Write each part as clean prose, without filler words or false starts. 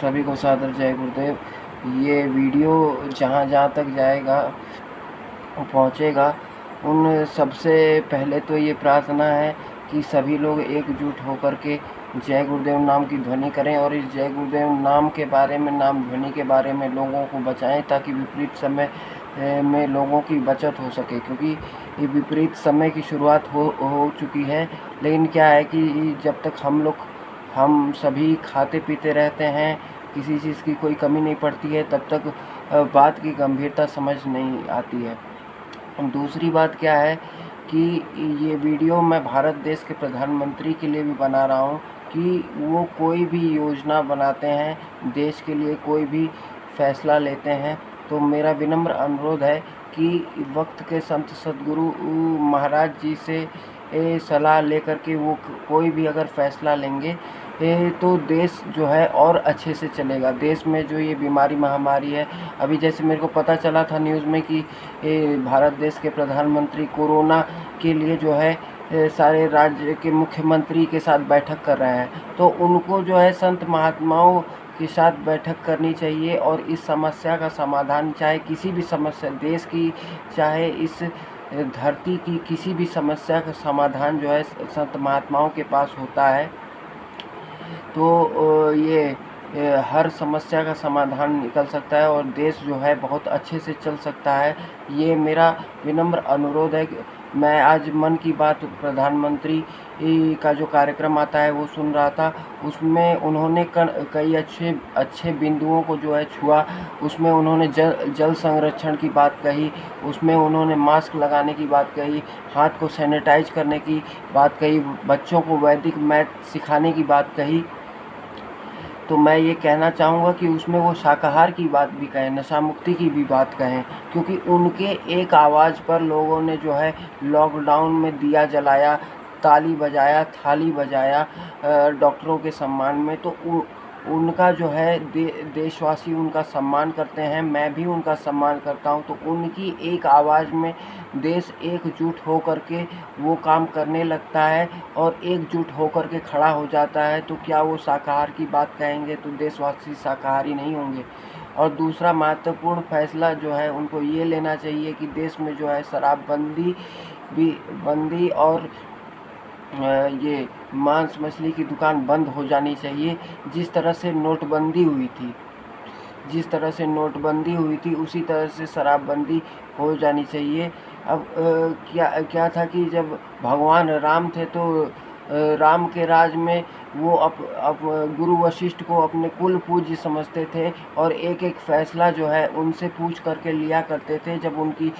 सभी को सादर जय गुरुदेव। ये वीडियो जहाँ जहाँ तक जाएगा पहुँचेगा, उन सबसे पहले तो ये प्रार्थना है कि सभी लोग एकजुट होकर के जय गुरुदेव नाम की ध्वनि करें और इस जय गुरुदेव नाम के बारे में, नाम ध्वनि के बारे में लोगों को बचाएं, ताकि विपरीत समय में लोगों की बचत हो सके। क्योंकि ये विपरीत समय की शुरुआत हो चुकी है, लेकिन क्या है कि जब तक हम सभी खाते पीते रहते हैं, किसी चीज़ की कोई कमी नहीं पड़ती है, तब तक बात की गंभीरता समझ नहीं आती है। दूसरी बात क्या है कि ये वीडियो मैं भारत देश के प्रधानमंत्री के लिए भी बना रहा हूँ कि वो कोई भी योजना बनाते हैं, देश के लिए कोई भी फैसला लेते हैं, तो मेरा विनम्र अनुरोध है कि वक्त के संत सद्गुरु महाराज जी से सलाह लेकर के वो कोई भी अगर फैसला लेंगे तो देश जो है और अच्छे से चलेगा। देश में जो ये बीमारी महामारी है, अभी जैसे मेरे को पता चला था न्यूज़ में कि भारत देश के प्रधानमंत्री कोरोना के लिए जो है सारे राज्य के मुख्यमंत्री के साथ बैठक कर रहे हैं, तो उनको जो है संत महात्माओं के साथ बैठक करनी चाहिए और इस समस्या का समाधान, चाहे किसी भी समस्या देश की, चाहे इस धरती की किसी भी समस्या का समाधान जो है संत महात्माओं के पास होता है। तो ये हर समस्या का समाधान निकल सकता है और देश जो है बहुत अच्छे से चल सकता है। ये मेरा विनम्र अनुरोध है कि मैं आज मन की बात प्रधानमंत्री का जो कार्यक्रम आता है वो सुन रहा था, उसमें उन्होंने कई अच्छे बिंदुओं को जो है छुआ। उसमें उन्होंने जल संरक्षण की बात कही, उसमें उन्होंने मास्क लगाने की बात कही, हाथ को सैनिटाइज करने की बात कही, बच्चों को वैदिक मैथ सिखाने की बात कही। तो मैं ये कहना चाहूँगा कि उसमें वो शाकाहार की बात भी कहें, नशा मुक्ति की भी बात कहें, क्योंकि उनके एक आवाज़ पर लोगों ने जो है लॉकडाउन में दिया जलाया, ताली बजाया, थाली बजाया डॉक्टरों के सम्मान में। तो उनका जो है देशवासी उनका सम्मान करते हैं, मैं भी उनका सम्मान करता हूं। तो उनकी एक आवाज़ में देश एकजुट हो कर के वो काम करने लगता है और एकजुट हो कर के खड़ा हो जाता है। तो क्या वो शाकाहार की बात कहेंगे तो देशवासी शाकाहारी नहीं होंगे। और दूसरा महत्वपूर्ण फैसला जो है उनको ये लेना चाहिए कि देश में जो है शराबबंदी बंदी और ये मांस मछली की दुकान बंद हो जानी चाहिए। जिस तरह से नोटबंदी हुई थी उसी तरह से शराबबंदी हो जानी चाहिए। अब क्या था कि जब भगवान राम थे तो राम के राज में वो गुरु वशिष्ठ को अपने कुल पूज्य समझते थे और एक एक फैसला जो है उनसे पूछ करके लिया करते थे। जब उनकी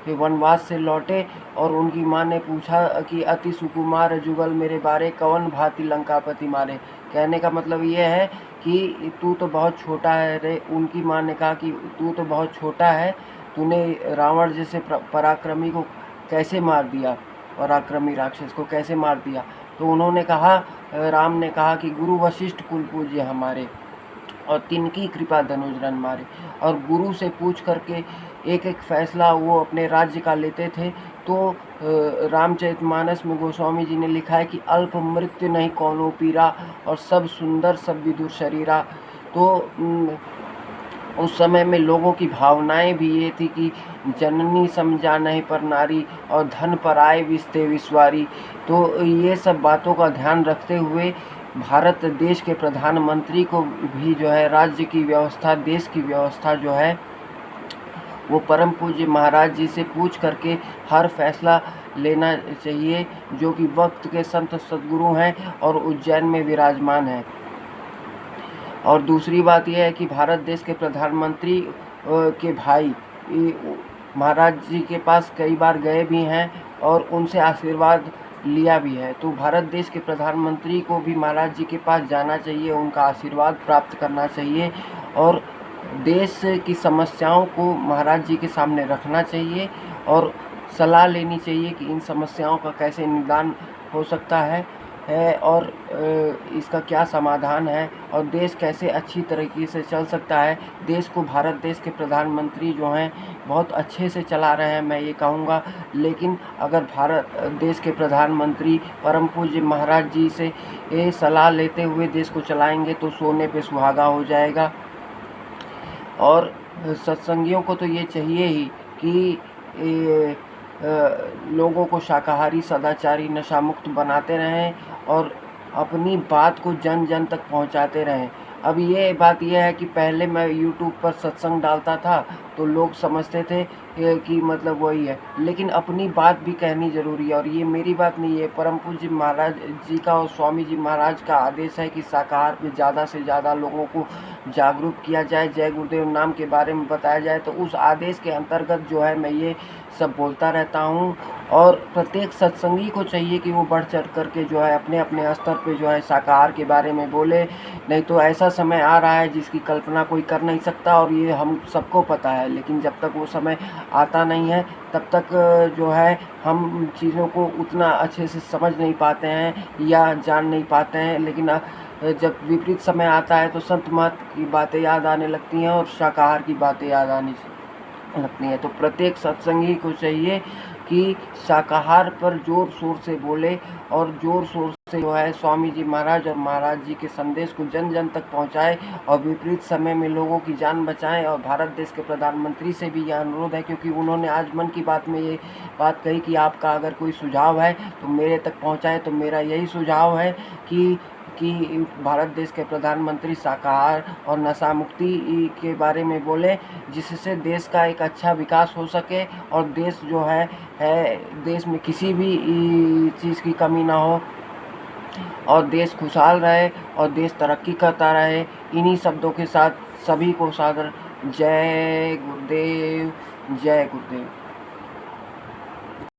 वनवास से लौटे और उनकी माँ ने पूछा कि अति सुकुमार जुगल मेरे बारे, कवन भांति लंकापति मारे। कहने का मतलब ये है कि तू तो बहुत छोटा है रे। उनकी माँ ने कहा कि तू तो बहुत छोटा है, तूने रावण जैसे पराक्रमी को कैसे मार दिया, पराक्रमी राक्षस को कैसे मार दिया। तो उन्होंने कहा, राम ने कहा कि गुरु वशिष्ठ कुल पूज्य हमारे और तिनकी कृपा धनुज रन मारे। और गुरु से पूछ करके एक एक फैसला वो अपने राज्य का लेते थे। तो रामचरितमानस में गोस्वामी जी ने लिखा है कि अल्प मृत्यु नहीं कौनो पीरा और सब सुंदर सब विदुर शरीरा। तो उस समय में लोगों की भावनाएं भी ये थी कि जननी समझा नहीं पर नारी और धन पर आए विस्ते विश्वारी। तो ये सब बातों का ध्यान रखते हुए भारत देश के प्रधानमंत्री को भी जो है राज्य की व्यवस्था, देश की व्यवस्था जो है वो परम पूज्य महाराज जी से पूछ करके हर फैसला लेना चाहिए, जो कि वक्त के संत सद्गुरु हैं और उज्जैन में विराजमान हैं। और दूसरी बात यह है कि भारत देश के प्रधानमंत्री के भाई महाराज जी के पास कई बार गए भी हैं और उनसे आशीर्वाद लिया भी है। तो भारत देश के प्रधानमंत्री को भी महाराज जी के पास जाना चाहिए, उनका आशीर्वाद प्राप्त करना चाहिए और देश की समस्याओं को महाराज जी के सामने रखना चाहिए और सलाह लेनी चाहिए कि इन समस्याओं का कैसे निदान हो सकता है। है और इसका क्या समाधान है और देश कैसे अच्छी तरीके से चल सकता है। देश को भारत देश के प्रधानमंत्री जो हैं बहुत अच्छे से चला रहे हैं, मैं ये कहूँगा। लेकिन अगर भारत देश के प्रधानमंत्री परम पूज्य महाराज जी से ये सलाह लेते हुए देश को चलाएंगे तो सोने पे सुहागा हो जाएगा। और सत्संगियों को तो ये चाहिए ही कि लोगों को शाकाहारी, सदाचारी, नशा मुक्त बनाते रहें और अपनी बात को जन जन तक पहुंचाते रहें। अब ये बात यह है कि पहले मैं यूट्यूब पर सत्संग डालता था तो लोग समझते थे कि मतलब वही है, लेकिन अपनी बात भी कहनी ज़रूरी है। और ये मेरी बात नहीं है, परम पूज्य महाराज जी का और स्वामी जी महाराज का आदेश है कि शाकाहार पे ज़्यादा से ज़्यादा लोगों को जागरूक किया जाए, जय गुरुदेव नाम के बारे में बताया जाए। तो उस आदेश के अंतर्गत जो है मैं ये सब बोलता रहता हूँ। और प्रत्येक सत्संगी को चाहिए कि वो बढ़ चढ़ कर के जो है अपने अपने स्तर पे जो है शाकाहार के बारे में बोले। नहीं तो ऐसा समय आ रहा है जिसकी कल्पना कोई कर नहीं सकता और ये हम सबको पता है, लेकिन जब तक वो समय आता नहीं है तब तक जो है हम चीज़ों को उतना अच्छे से समझ नहीं पाते हैं या जान नहीं पाते हैं। लेकिन जब विपरीत समय आता है तो संत महंत की बातें याद आने लगती हैं और शाकाहार की बातें याद आने लगती हैं। तो प्रत्येक सत्संगी को चाहिए कि शाकाहार पर ज़ोर शोर से बोले और ज़ोर शोर से जो है स्वामी जी महाराज और महाराज जी के संदेश को जन जन तक पहुंचाए और विपरीत समय में लोगों की जान बचाएं। और भारत देश के प्रधानमंत्री से भी यह अनुरोध है, क्योंकि उन्होंने आज मन की बात में ये बात कही कि आपका अगर कोई सुझाव है तो मेरे तक पहुंचाएं। तो मेरा यही सुझाव है कि भारत देश के प्रधानमंत्री शाकाहार और नशा मुक्ति के बारे में बोले, जिससे देश का एक अच्छा विकास हो सके और देश जो है देश में किसी भी चीज़ की कमी ना हो और देश खुशहाल रहे और देश तरक्की करता रहे। इन्हीं शब्दों के साथ सभी को सादर जय गुरुदेव, जय गुरुदेव।